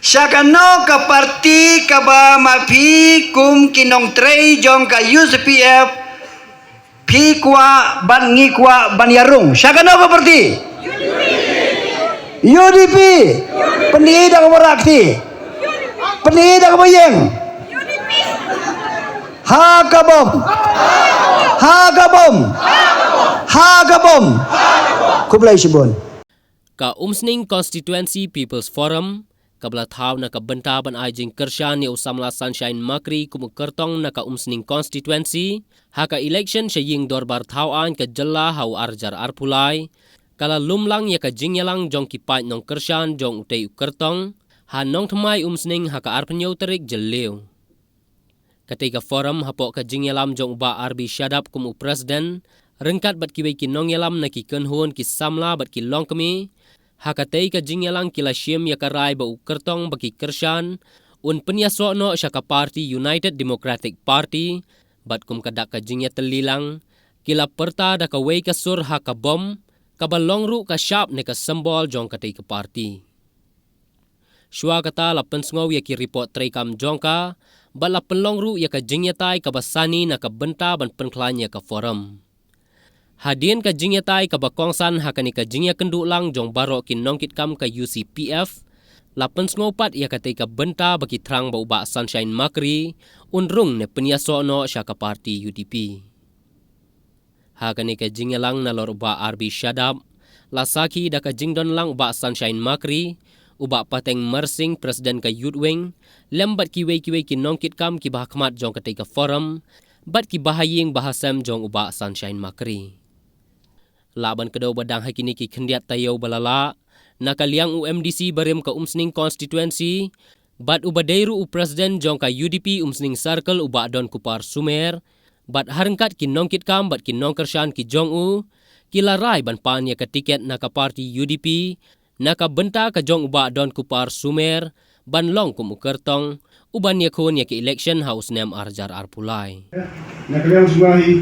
Syakano ka parti ka ba mapi kum kinong trey jong ka UCPF pi kwa ban ngi kwa ban yarung. Syakano ka parti? UDP. Penida ka berakti. Penida ka bayeng. Hagabom. Hagabom. Hagabom. Kublay Sibon. Ka Umsning Constituency People's Forum kabla thaw na kabenta ban ajing kershan ni Usamla Sunshine Makri kumu kertong na ka Umsning Constituency haka election siya ying dorbar thawaan ka jalla hau arjar arpulai kala lumlang ya ka jingyalang jong kipat nong kershan jong utay kertong han nong thamai Umsning haka arpanyo terik jelew ketika forum hapo ka jingyalam jong ba arbi syadap kumu presiden rengkat bat kiway kinong yalam na ki kenhun ki samla bat ki long kami hakatay ka jingyalang kila siyem ya karay ba ukertong baki kershan un penyaso no siya ka party United Democratic Party bat kum kadak ka jingya telilang kila perta da ka way ka sur ha ka bom kabalong ru ka sharp ne ka symbol jong katay ka party shwa kata la pensngaw ya ki report tray kam jongka bala penlong ru ya ka jingya tay ka basani na ka benta ban penklanya ka forum Hadian ka jingya tay kabakongsan hakani ka jingya kenduk lang jong baro kin nongkit kam ka UCPF lapan ngopat ia katay ka benta bagi terang ba uba Sunshine Makri unrung ne penyaso no siya ka party UDP. Hakani ka jingya lang na lor uba RB Shadab lasaki da ka jingdon lang uba Sunshine Makri uba pateng mersing presiden ka Youth Wing lembat kiway kin nongkit kam ki bahakmat jong katay ka forum bat ki bahaying bahasam jong uba Sunshine Makri. Laban kedaw badang hakini ki kendiat tayaw balala nakaliang UMDC barem ka Umsning Constituency bat ubadairu u presiden jong ka UDP Umsning Circle uba Don Kupar Sumer bat harengkat ki nongkit kam bat ki nongkershan ki jong u kilaray ban panya ka tiket na ka party UDP naka benta ka jong uba Don Kupar Sumer ban long kum ukertong uban yakon ya ki election house nem arjar arpulai nakaliang sumahi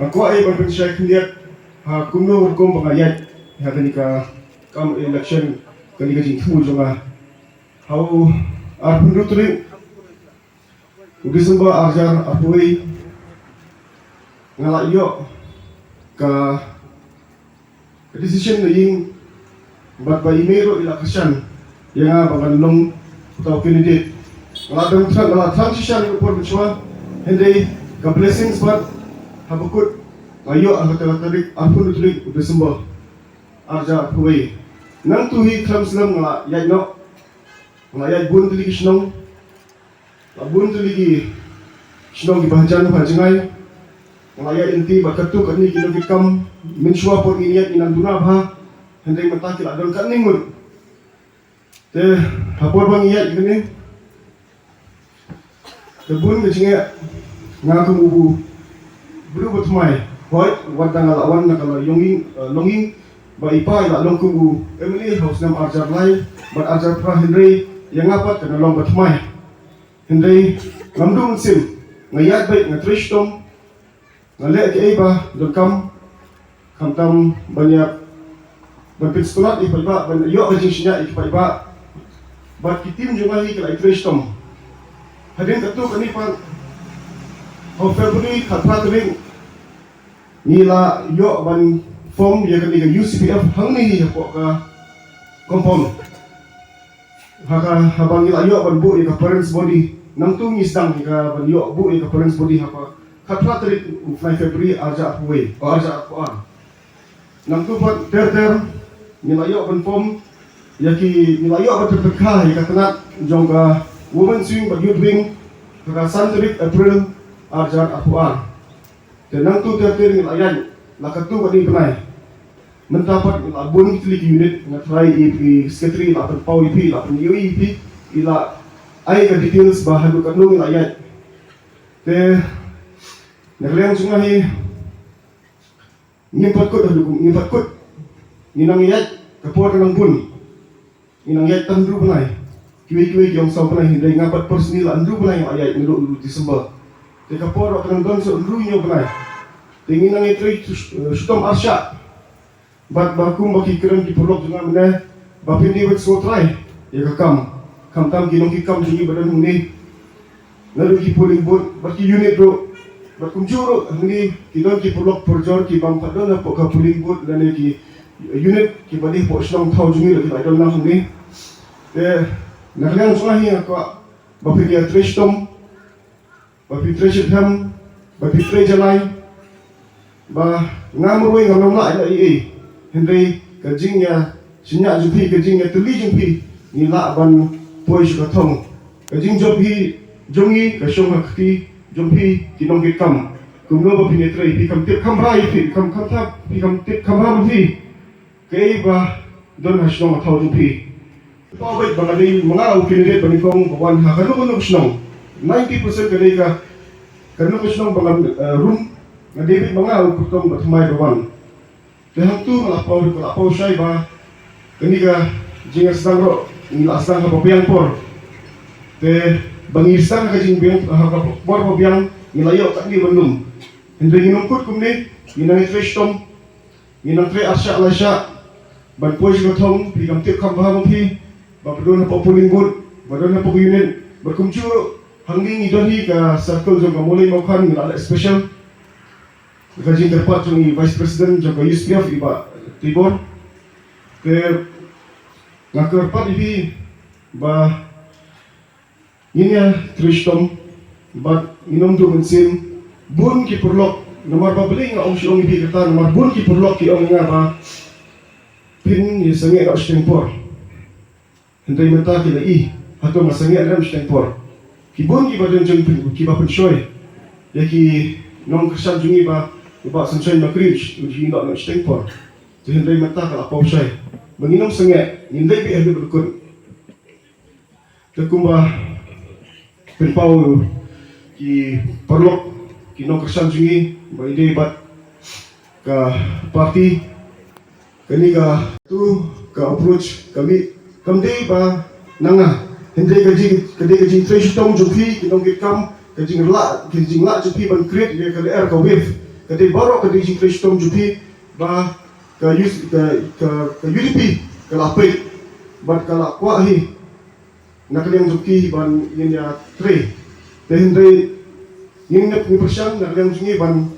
ako ay pagpensya kendiat kumno hukum pangayat hakani ka kam election kani ka jingtu jonga hau arpundu tuli ugisumba arjar apuai ngala yo ka decision na ying bat ba imero ila kasyan yang pamanlong atau candidate ngala transition ko po hindi ka blessings bat habukut ayo tarik ampun tulik udah sembah arja kuai nang tuhi kram selam ngala yai no ngala yai bun tulik snong bun tulik snong di bahajan bajangai ngala yai inti bakatu kani kilo kikam minshwa por iniat inan duna bah hendai matakil adon kan ningur te hapor bang iat gini kebun kecingnya ngaku ubu berubah tumai Hoy, wadang alawan na kala longing ba ipa ila long kugu Emily house nam arjar lai bat arjar pra Henry yang ngapat kana long batmai Henry ngamdung sim ngayat baik ngatristom ngale ke iba dokam kamtam banyak banpit sekolah ipa ban yo ajingnya ipa bat kitim jungahi kala tristom hadin katu kani pa February khatra tring nila yo ban form ya ketika UCPF hang ni ko ka kompon haka habang nila yo ban bu ya parents body nang tu ngisdang ka ban yo bu ya parents body hapa khatra trik 5 February arja apwe o arja apuan nang tu pat ter nila yo ban form ya ki nila yo ban terpekah ya kanat jong ka women swing ban youth wing ka santrik April arja apuan dan nang tu terteri ngelayan lakatu kadi penai mendapat abun klik unit ngatrai EP sekretari la pau EP la EP ila ai ka details bahan kanu ngelayan te ngelayan sungai ngimpat kut nginang yat kapor nang bun nginang yat tandru penai kiwi yang sau penai hindai ngapat personil andru penai ayat ngelu disembah te kapor nang don so andru nyo penai tingin nang itri sutom arsya bat bakum baki keren di pulok dengan mana bapindi wet sotrai ya kam tam ki nong ki kam jingi badan huni lalu ki polling booth bat ki unit ro bat kum juro huni ki don ki pulok porjor ki bang padon na po ka polling booth dan ki unit ki badi po snong thau jingi ki badon na huni naklang sungai hi ko bapi dia tristom bapi trisham bapi trejalai ba ngamroi ngamnom la ila i hendai ka jingnya sinya jupi ka jingnya tuli jupi ni la ban poi shu ka thong ka jing jopi jongi ka shong hakti jopi kinong ki kam kumno bapi ne trai pi kam tip kam rai pi kam thap pi kam tip kam ha pi kei ba don ha shong thau jupi Pawai bangali mga candidate banikong kawan ha kanu snong 90% kadai ka kanu snong bangal room na David mga ukutong batmay bawan dehang tu malapau syai ba kani ka jinga sangro ila sang ka papiang por te bangirsan ka jing biang ka por papiang nilayo tak di bandum hendra ginungkut kumni ginang treshtom ginang tre arsha alasha ban pois gotong pi kam tip kam baham pi Badon na populing booth, badon na po unit, berkumcu hanging idoni ka circle jong mulai makan ng ala special. Kajing terpat jong vice president jong ka USPF iba Tibor. Ke ngakerpat ibi ba inya Trishtom ba inom tu mensim bun ki perlok nomor babling nga ong ibi kata nomor bun ki perlok ki ong nga ba pin yisangi ka stempor. Hentai mata kila atau masangnya dalam stempor. Kibun ki badan jeng ki ba pensoi. Ya ki nong kesan jungi ba sunshine makrich uji nak nak stempor. Tu hentai mata kala pau sai. Menginum sengek nindai bi ada berkun. Tekumba penpau ki perlok ki nong kesan jungi ba ide bat ka parti kani ka tu ka approach kami kamdei ba nanga hendai kaji trash tong jupi kinong kam kaji la jupi ban create dia kali air ka wave kadai baru kaji trash tong jupi ba ka UDP kala pai bat kala kwa hi nakaliang jupi ban inya tre te hendai nak ni persang nakaliang jungi ban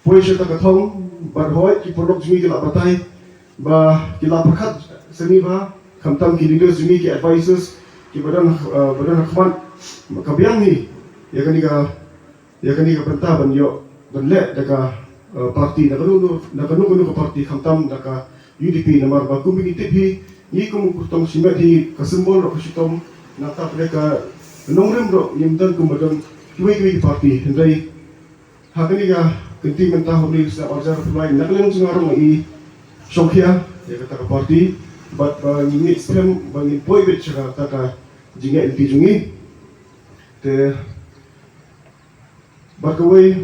poi syata ka thong ban hoi ki produk jungi kala batai ba kila perkhat seni ba kamtam ki leaders ini ki advisors ki badan khman kabiang ni ya kani ka pentah ban yo ban le daka parti daka nu ka parti kamtam daka UDP namar ba kum bi tipi ni kum kurtong simet hi kasembol ro kusitom nata ka nongrem ro yimdan kum badan kiwi parti hendai hakani ka kenti mentah holi sa orjar lain nakaleng singarong i songkhia ya kata ka parti but ini Islam bangin boy bet cara taka jinga inti jungi te bakawai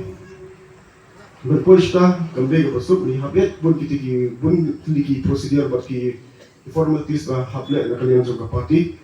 berposta kambe ke pasuk ni hablet bun kitiki bun tiliki prosedur bat ki formalities ba hablet na kalian jong parti